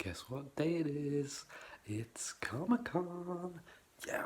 Guess what day it is? It's Comic-Con. Yeah.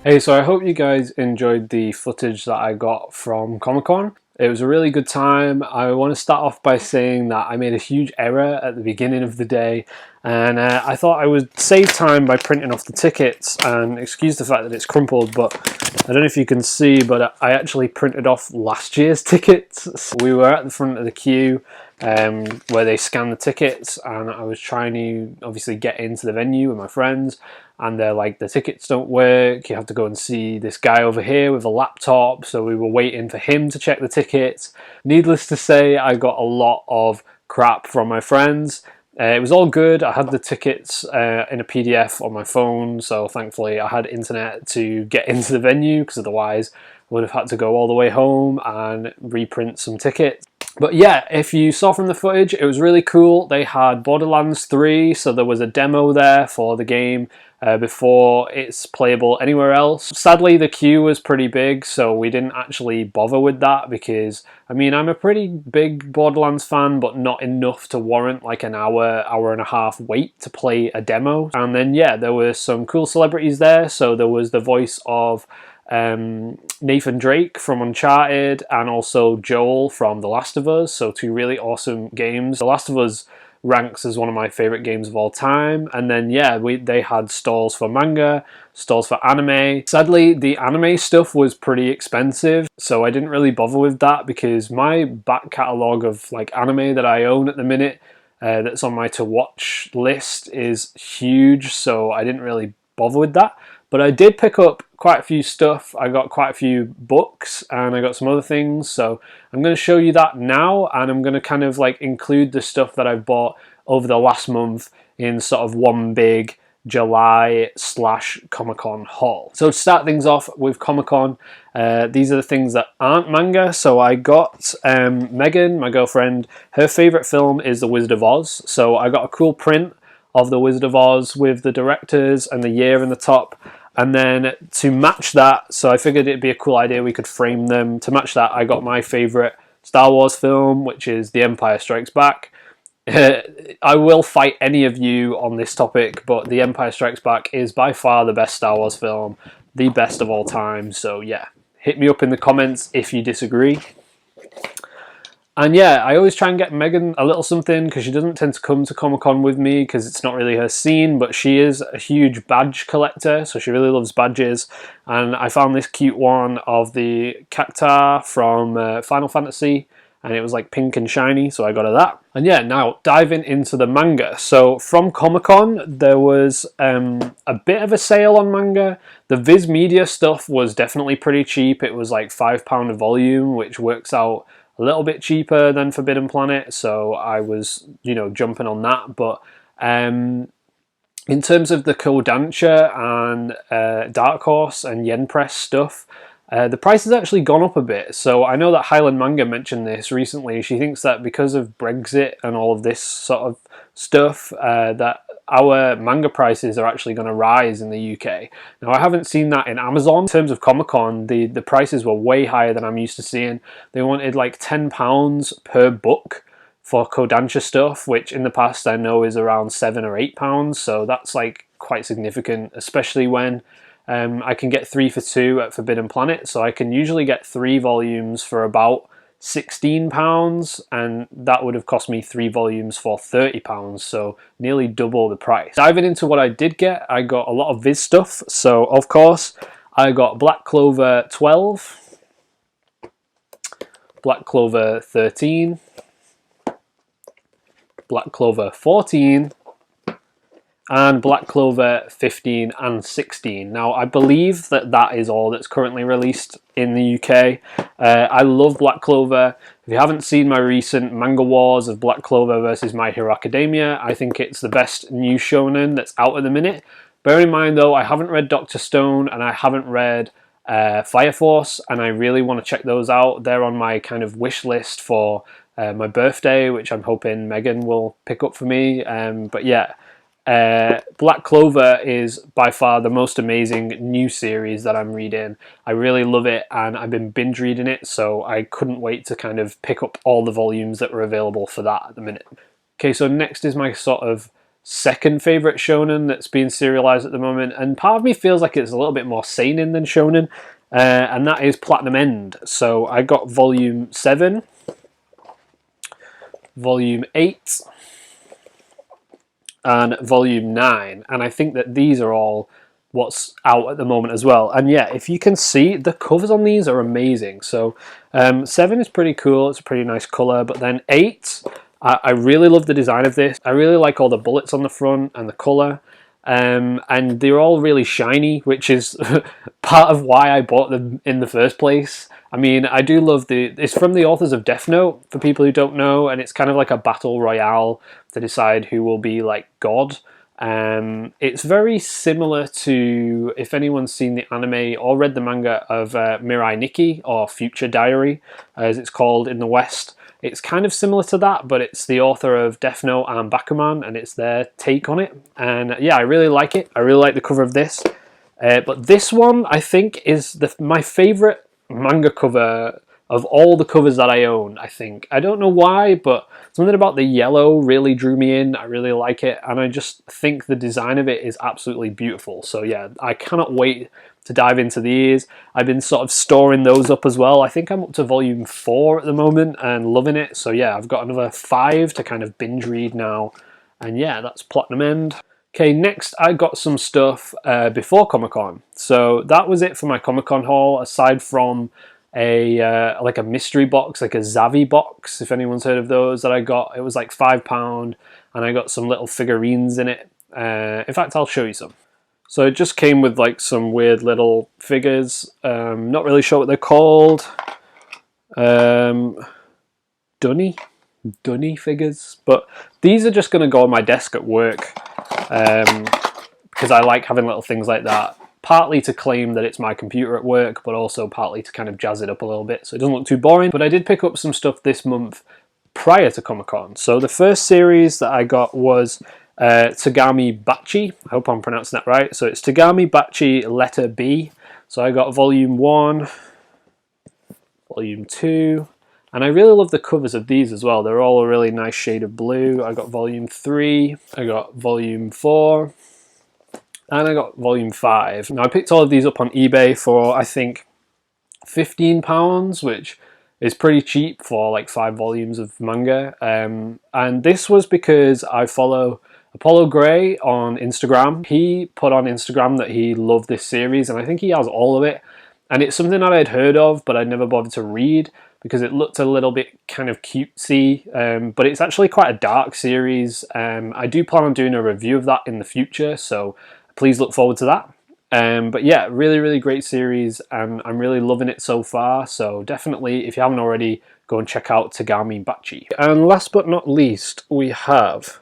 Hey, so I hope you guys enjoyed the footage that I got from Comic-Con. It was a really good time. I want to start off by saying that I made a huge error at the beginning of the day, and I thought I would save time by printing off the tickets, and excuse the fact that it's crumpled, but I don't know if you can see, but I actually printed off last year's tickets. So we were at the front of the queue where they scan the tickets, and I was trying to obviously get into the venue with my friends, and they're like, the tickets don't work, you have to go and see this guy over here with a laptop. So we were waiting for him to check the tickets. Needless to say, I got a lot of crap from my friends. It was all good. I had the tickets in a PDF on my phone, so thankfully I had internet to get into the venue, because otherwise I would have had to go all the way home and reprint some tickets. But yeah, if you saw from the footage, it was really cool. They had Borderlands 3, so there was a demo there for the game before it's playable anywhere else. Sadly, the queue was pretty big, so we didn't actually bother with that because, I mean, I'm a pretty big Borderlands fan, but not enough to warrant like an hour and a half wait to play a demo. And then, yeah, there were some cool celebrities there. So there was the voice of Nathan Drake from Uncharted, and also Joel from The Last of Us, so two really awesome games. The Last of Us ranks as one of my favorite games of all time. And then yeah, they had stalls for manga, stalls for anime. Sadly, the anime stuff was pretty expensive, so I didn't really bother with that because my back catalogue of like anime that I own at the minute that's on my to watch list is huge, so I didn't really bother with that. But I did pick up quite a few stuff. I got quite a few books and I got some other things. So I'm going to show you that now, and I'm going to kind of like include the stuff that I've bought over the last month in sort of one big July / Comic-Con haul. So to start things off with Comic-Con, these are the things that aren't manga. So I got Megan, my girlfriend, her favorite film is The Wizard of Oz. So I got a cool print of The Wizard of Oz with the directors and the year in the top. And then to match that, so I figured it'd be a cool idea we could frame them. To match that, I got my favorite Star Wars film, which is The Empire Strikes Back. I will fight any of you on this topic, but The Empire Strikes Back is by far the best Star Wars film, the best of all time. So yeah, hit me up in the comments if you disagree. And yeah, I always try and get Megan a little something because she doesn't tend to come to Comic-Con with me because it's not really her scene, but she is a huge badge collector, so she really loves badges. And I found this cute one of the Cactar from Final Fantasy, and it was like pink and shiny, so I got her that. And yeah, now diving into the manga. So from Comic-Con, there was a bit of a sale on manga. The Viz Media stuff was definitely pretty cheap. It was like £5 a volume, which works out a little bit cheaper than Forbidden Planet, so I was, you know, jumping on that. But in terms of the Kodansha and Dark Horse and Yen Press stuff, the price has actually gone up a bit. So I know that Highland Manga mentioned this recently. She thinks that because of Brexit and all of this sort of stuff, that our manga prices are actually going to rise in the UK. Now, I haven't seen that in Amazon. In terms of Comic-Con, the prices were way higher than I'm used to seeing. They wanted like £10 per book for Kodansha stuff, which in the past I know is around £7 or £8, so that's like quite significant, especially when I can get 3 for 2 at Forbidden Planet, so I can usually get 3 volumes for about £16, and that would have cost me 3 volumes for £30, so nearly double the price. Diving into what I did get, I got a lot of Viz stuff, so of course I got Black Clover 12, Black Clover 13, Black Clover 14, and Black Clover 15 and 16. Now, I believe that that is all that's currently released in the UK. I love Black Clover. If you haven't seen my recent Manga Wars of Black Clover versus My Hero Academia, I think it's the best new shonen that's out at the minute. Bear in mind, though, I haven't read Dr. Stone and I haven't read Fire Force, and I really want to check those out. They're on my kind of wish list for my birthday, which I'm hoping Megan will pick up for me. But yeah, Black Clover is by far the most amazing new series that I'm reading. I really love it, and I've been binge reading it, so I couldn't wait to kind of pick up all the volumes that were available for that at the minute. Okay, so next is my sort of second favourite shonen that's being serialized at the moment, and part of me feels like it's a little bit more seinen than shonen, and that is Platinum End. So I got volume 7, volume 8, and volume 9, and I think that these are all what's out at the moment as well. And yeah, if you can see, the covers on these are amazing. So 7 is pretty cool, it's a pretty nice colour, but then 8, I really love the design of this. I really like all the bullets on the front and the colour. And they're all really shiny, which is part of why I bought them in the first place. I mean, I do love it's from the authors of Death Note, for people who don't know, and it's kind of like a battle royale to decide who will be like God. It's very similar to, if anyone's seen the anime or read the manga of Mirai Nikki, or Future Diary, as it's called in the West. It's kind of similar to that, but it's the author of Death Note and Bakuman, and it's their take on it. And yeah, I really like it. I really like the cover of this. But this one, I think, is my favourite manga cover of all the covers that I own, I think. I don't know why, but something about the yellow really drew me in. I really like it, and I just think the design of it is absolutely beautiful. So yeah, I cannot wait to dive into these. I've been sort of storing those up as well. I think I'm up to volume 4 at the moment and loving it. So yeah, I've got another 5 to kind of binge read now. And yeah, that's Platinum End. Okay, next I got some stuff before Comic-Con. So that was it for my Comic-Con haul, aside from like a mystery box, like a Zavi box, if anyone's heard of those, that I got. It was like £5, and I got some little figurines in it. In fact, I'll show you some. So it just came with like some weird little figures. Not really sure what they're called. Dunny figures. But these are just going to go on my desk at work, because I like having little things like that. Partly to claim that it's my computer at work, but also partly to kind of jazz it up a little bit so it doesn't look too boring. But I did pick up some stuff this month prior to Comic-Con. So the first series that I got was Tagami Bachi. I hope I'm pronouncing that right. So it's Tagami Bachi Letter B. So I got volume 1, volume 2, and I really love the covers of these as well. They're all a really nice shade of blue. I got volume 3, I got volume 4, and I got volume 5. Now I picked all of these up on eBay for, I think, £15, which is pretty cheap for like 5 volumes of manga. And this was because I follow Apollo Gray on Instagram. He put on Instagram that he loved this series, and I think he has all of it. And it's something that I'd heard of, but I'd never bothered to read. because it looked a little bit kind of cutesy, but it's actually quite a dark series. I do plan on doing a review of that in the future, so please look forward to that. But yeah, really great series, and I'm really loving it so far, so definitely, if you haven't already, go and check out Tagami Bachi. And last but not least, we have,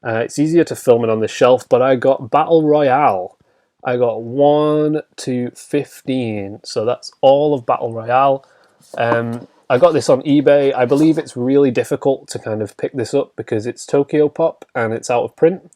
it's easier to film it on the shelf, but I got Battle Royale. I got 1 to 15, so that's all of Battle Royale. I got this on eBay. I believe it's really difficult to kind of pick this up because it's Tokyo Pop and it's out of print.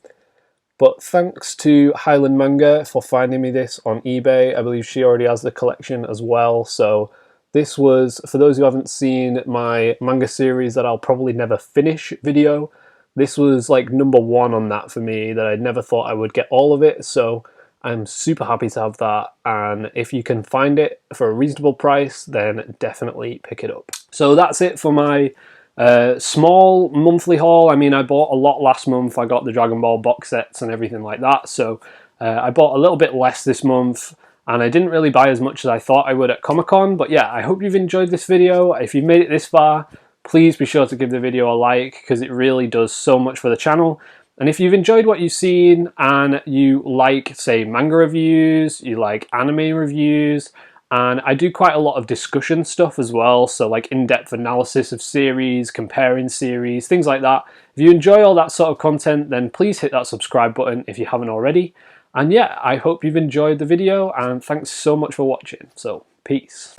But thanks to Highland Manga for finding me this on eBay. I believe she already has the collection as well. So this was, for those who haven't seen my manga series that I'll probably never finish video, this was like #1 on that for me, that I never thought I would get all of it. So I'm super happy to have that, and if you can find it for a reasonable price, then definitely pick it up. So that's it for my small monthly haul. I mean, I bought a lot last month. I got the Dragon Ball box sets and everything like that, so I bought a little bit less this month, and I didn't really buy as much as I thought I would at Comic-Con. But yeah, I hope you've enjoyed this video. If you've made it this far, please be sure to give the video a like, because it really does so much for the channel. And if you've enjoyed what you've seen and you like, say, manga reviews, you like anime reviews, and I do quite a lot of discussion stuff as well, so like in-depth analysis of series, comparing series, things like that. If you enjoy all that sort of content, then please hit that subscribe button if you haven't already. And yeah, I hope you've enjoyed the video, and thanks so much for watching. So, peace.